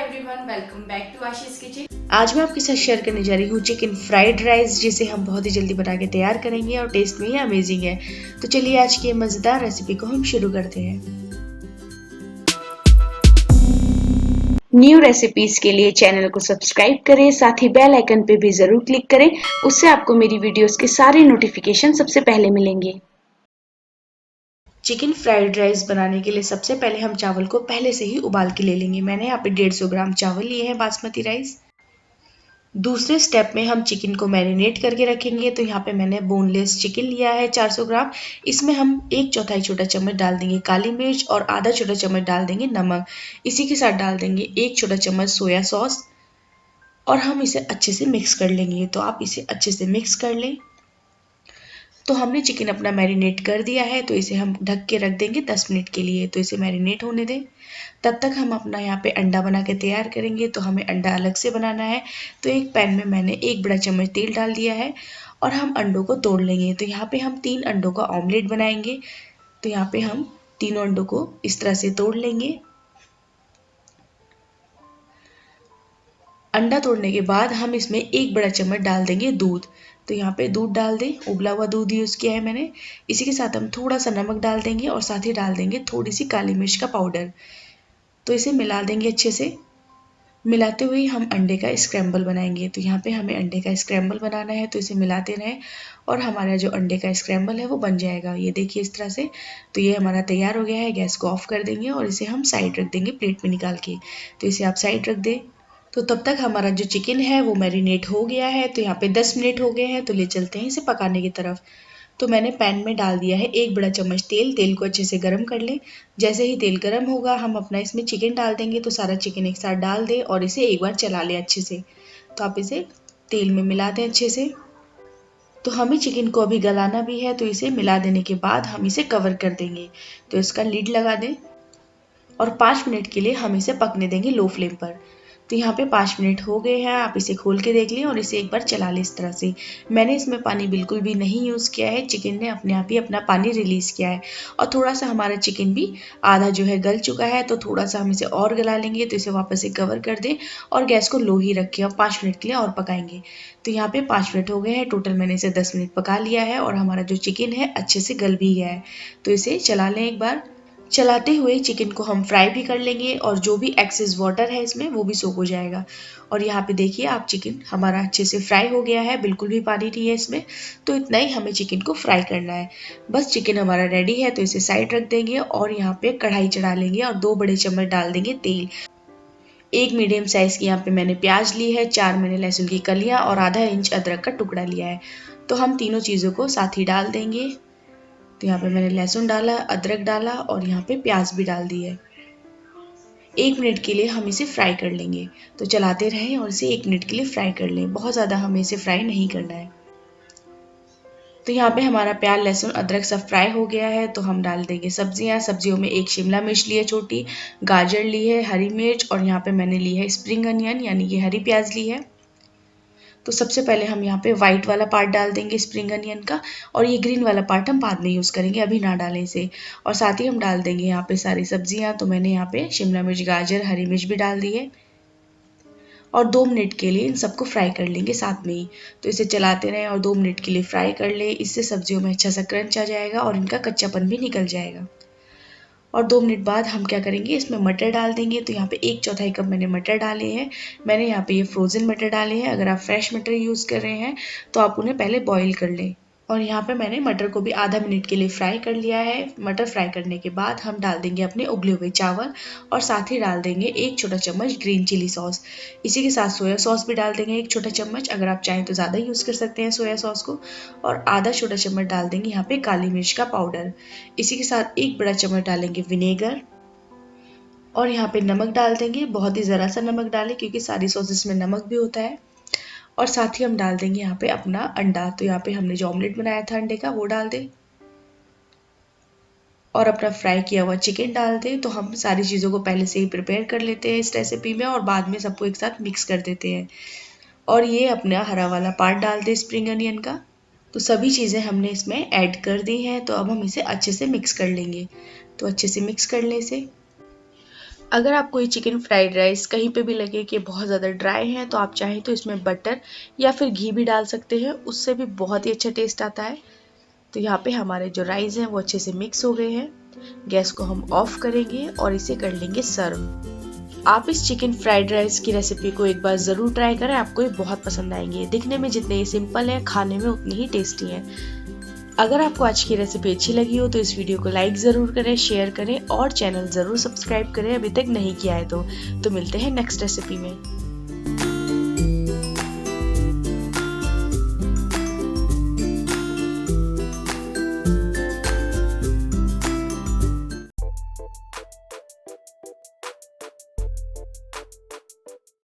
Everyone, welcome back to Ashish kitchen. आज मैं आपके साथ शेयर करने जा रही हूँ चिकन फ्राइड राइस, जिसे हम बहुत ही जल्दी बना के तैयार करेंगे और टेस्ट में ही अमेजिंग है। तो चलिए आज की मज़ेदार रेसिपी को हम शुरू करते हैं। न्यू रेसिपीज के लिए चैनल को सब्सक्राइब करें, साथ ही बेल आइकन पे भी जरूर क्लिक करें, उससे आपको मेरी वीडियोस के सारे नोटिफिकेशन सबसे पहले मिलेंगे। चिकन फ्राइड राइस बनाने के लिए सबसे पहले हम चावल को पहले से ही उबाल के ले लेंगे। मैंने यहाँ पे 150 ग्राम चावल लिए हैं बासमती राइस। दूसरे स्टेप में हम चिकन को मैरिनेट करके रखेंगे। तो यहाँ पे मैंने बोनलेस चिकन लिया है 400 ग्राम। इसमें हम 1/4 छोटा चम्मच डाल देंगे काली मिर्च और आधा छोटा चम्मच डाल देंगे नमक। इसी के साथ डाल देंगे 1 छोटा चम्मच सोया सॉस और हम इसे अच्छे से मिक्स कर लेंगे। तो आप इसे अच्छे से मिक्स कर लें। तो हमने चिकन अपना मैरिनेट कर दिया है, तो इसे हम ढक के रख देंगे 10 मिनट के लिए। तो इसे मैरिनेट होने दें। तब तक हम अपना यहाँ पे अंडा बना के तैयार करेंगे। तो हमें अंडा अलग से बनाना है। तो एक पैन में मैंने 1 बड़ा चम्मच तेल डाल दिया है और हम अंडों को तोड़ लेंगे। तो यहाँ पे हम 3 अंडों का ऑमलेट बनाएंगे। तो यहाँ पे हम तीनों अंडों को इस तरह से तोड़ लेंगे। अंडा तोड़ने के बाद हम इसमें 1 बड़ा चम्मच डाल देंगे दूध। तो यहाँ पे दूध डाल दें, उबला हुआ दूध यूज़ किया है मैंने। इसी के साथ हम थोड़ा सा नमक डाल देंगे और साथ ही डाल देंगे थोड़ी सी काली मिर्च का पाउडर। तो इसे मिला देंगे अच्छे से। मिलाते हुए हम अंडे का स्क्रैम्बल बनाएंगे। तो यहाँ पे हमें अंडे का स्क्रैम्बल बनाना है, तो इसे मिलाते रहें और हमारा जो अंडे का स्क्रैम्बल है वो बन जाएगा। ये देखिए इस तरह से। तो ये हमारा तैयार हो गया है। गैस को ऑफ कर देंगे और इसे हम साइड रख देंगे प्लेट में निकाल के। तो इसे आप साइड रख दें। तो तब तक हमारा जो चिकन है वो मैरिनेट हो गया है। तो यहाँ पे 10 मिनट हो गए हैं। तो ले चलते हैं इसे पकाने की तरफ। तो मैंने पैन में डाल दिया है 1 बड़ा चम्मच तेल। तेल को अच्छे से गर्म कर लें। जैसे ही तेल गर्म होगा हम अपना इसमें चिकन डाल देंगे। तो सारा चिकन एक साथ डाल दें और इसे एक बार चला लें अच्छे से। तो आप इसे तेल में मिला दें अच्छे से। तो हमें चिकन को अभी गलाना भी है, तो इसे मिला देने के बाद हम इसे कवर कर देंगे। तो इसका लिड लगा दें और 5 मिनट के लिए हम इसे पकने देंगे लो फ्लेम पर। तो यहाँ पे 5 मिनट हो गए हैं। आप इसे खोल के देख लें और इसे एक बार चला लें इस तरह से। मैंने इसमें पानी बिल्कुल भी नहीं यूज़ किया है। चिकन ने अपने आप ही अपना पानी रिलीज़ किया है और थोड़ा सा हमारा चिकन भी आधा जो है गल चुका है। तो थोड़ा सा हम इसे और गला लेंगे। तो इसे वापस से कवर कर दें और गैस को लो ही रखें और 5 मिनट के लिए और पकाएंगे। तो यहाँ पे 5 मिनट हो गए हैं। टोटल मैंने इसे 10 मिनट पका लिया है और हमारा जो चिकन है अच्छे से गल भी गया है। तो इसे चला लें एक बार। चलाते हुए चिकन को हम फ्राई भी कर लेंगे और जो भी एक्सेस वाटर है इसमें वो भी सोख हो जाएगा। और यहाँ पे देखिए आप, चिकन हमारा अच्छे से फ्राई हो गया है, बिल्कुल भी पानी नहीं है इसमें। तो इतना ही हमें चिकन को फ्राई करना है। बस चिकन हमारा रेडी है। तो इसे साइड रख देंगे और यहाँ पे कढ़ाई चढ़ा लेंगे और 2 बड़े चम्मच डाल देंगे तेल। 1 मीडियम साइज की यहाँ पे मैंने प्याज ली है, 4 मैंने लहसुन की कलियाँ और आधा इंच अदरक का टुकड़ा लिया है। तो हम तीनों चीज़ों को साथ ही डाल देंगे। तो यहाँ पे मैंने लहसुन डाला, अदरक डाला और यहाँ पे प्याज भी डाल दी है। 1 मिनट के लिए हम इसे फ्राई कर लेंगे। तो चलाते रहें और इसे 1 मिनट के लिए फ्राई कर लें। बहुत ज़्यादा हमें इसे फ्राई नहीं करना है। तो यहाँ पे हमारा प्याज लहसुन अदरक सब फ्राई हो गया है। तो हम डाल देंगे सब्जियाँ। सब्जियों में 1 शिमला मिर्च ली है छोटी, गाजर ली है, हरी मिर्च और यहाँ पे मैंने ली है स्प्रिंग अनियन यानी कि हरी प्याज ली है। तो सबसे पहले हम यहाँ पे वाइट वाला पार्ट डाल देंगे स्प्रिंग अनियन का और ये ग्रीन वाला पार्ट हम बाद में यूज़ करेंगे, अभी ना डालें इसे। और साथ ही हम डाल देंगे यहाँ पे सारी सब्जियाँ। तो मैंने यहाँ पे शिमला मिर्च, गाजर, हरी मिर्च भी डाल दी है और 2 मिनट के लिए इन सबको फ्राई कर लेंगे साथ में ही। तो इसे चलाते रहें और 2 मिनट के लिए फ्राई कर लें। इससे सब्जियों में अच्छा सा क्रंच आ जाएगा और इनका कच्चापन भी निकल जाएगा। और 2 मिनट बाद हम क्या करेंगे, इसमें मटर डाल देंगे। तो यहाँ पे 1/4 कप मैंने मटर डाले हैं। मैंने यहाँ पे ये फ्रोज़न मटर डाले हैं। अगर आप फ्रेश मटर यूज़ कर रहे हैं तो आप उन्हें पहले बॉईल कर लें। और यहाँ पे मैंने मटर को भी आधा मिनट के लिए फ्राई कर लिया है। मटर फ्राई करने के बाद हम डाल देंगे अपने उबले हुए चावल और साथ ही डाल देंगे 1 छोटा चम्मच ग्रीन चिली सॉस। इसी के साथ सोया सॉस भी डाल देंगे 1 छोटा चम्मच, अगर आप चाहें तो ज़्यादा यूज़ कर सकते हैं सोया सॉस को। और आधा छोटा चम्मच डाल देंगे यहाँ पे काली मिर्च का पाउडर। इसी के साथ 1 बड़ा चम्मच डालेंगे विनेगर और यहाँ पे नमक डाल देंगे। बहुत ही ज़रा सा नमक डालें क्योंकि सारी सॉसेस में नमक भी होता है। और साथ ही हम डाल देंगे यहाँ पे अपना अंडा। तो यहाँ पे हमने जो ऑमलेट बनाया था अंडे का वो डाल दें और अपना फ्राई किया हुआ चिकन डाल दें। तो हम सारी चीज़ों को पहले से ही प्रिपेयर कर लेते हैं इस रेसिपी में और बाद में सबको एक साथ मिक्स कर देते हैं। और ये अपना हरा वाला पार्ट डाल दें स्प्रिंग अनियन का। तो सभी चीज़ें हमने इसमें ऐड कर दी हैं। तो अब हम इसे अच्छे से मिक्स कर लेंगे। तो अच्छे से मिक्स कर लें इसे। अगर आपको ये चिकन फ्राइड राइस कहीं पे भी लगे कि बहुत ज़्यादा ड्राई है तो आप चाहें तो इसमें बटर या फिर घी भी डाल सकते हैं, उससे भी बहुत ही अच्छा टेस्ट आता है। तो यहाँ पे हमारे जो राइस हैं वो अच्छे से मिक्स हो गए हैं। गैस को हम ऑफ करेंगे और इसे कर लेंगे सर्व। आप इस चिकन फ्राइड राइस की रेसिपी को एक बार ज़रूर ट्राई करें, आपको ये बहुत पसंद आएंगे। दिखने में जितने ये सिंपल है, खाने में उतनी ही टेस्टी है। अगर आपको आज की रेसिपी अच्छी लगी हो तो इस वीडियो को लाइक ज़रूर करें, शेयर करें और चैनल ज़रूर सब्सक्राइब करें अभी तक नहीं किया है तो मिलते हैं नेक्स्ट रेसिपी में।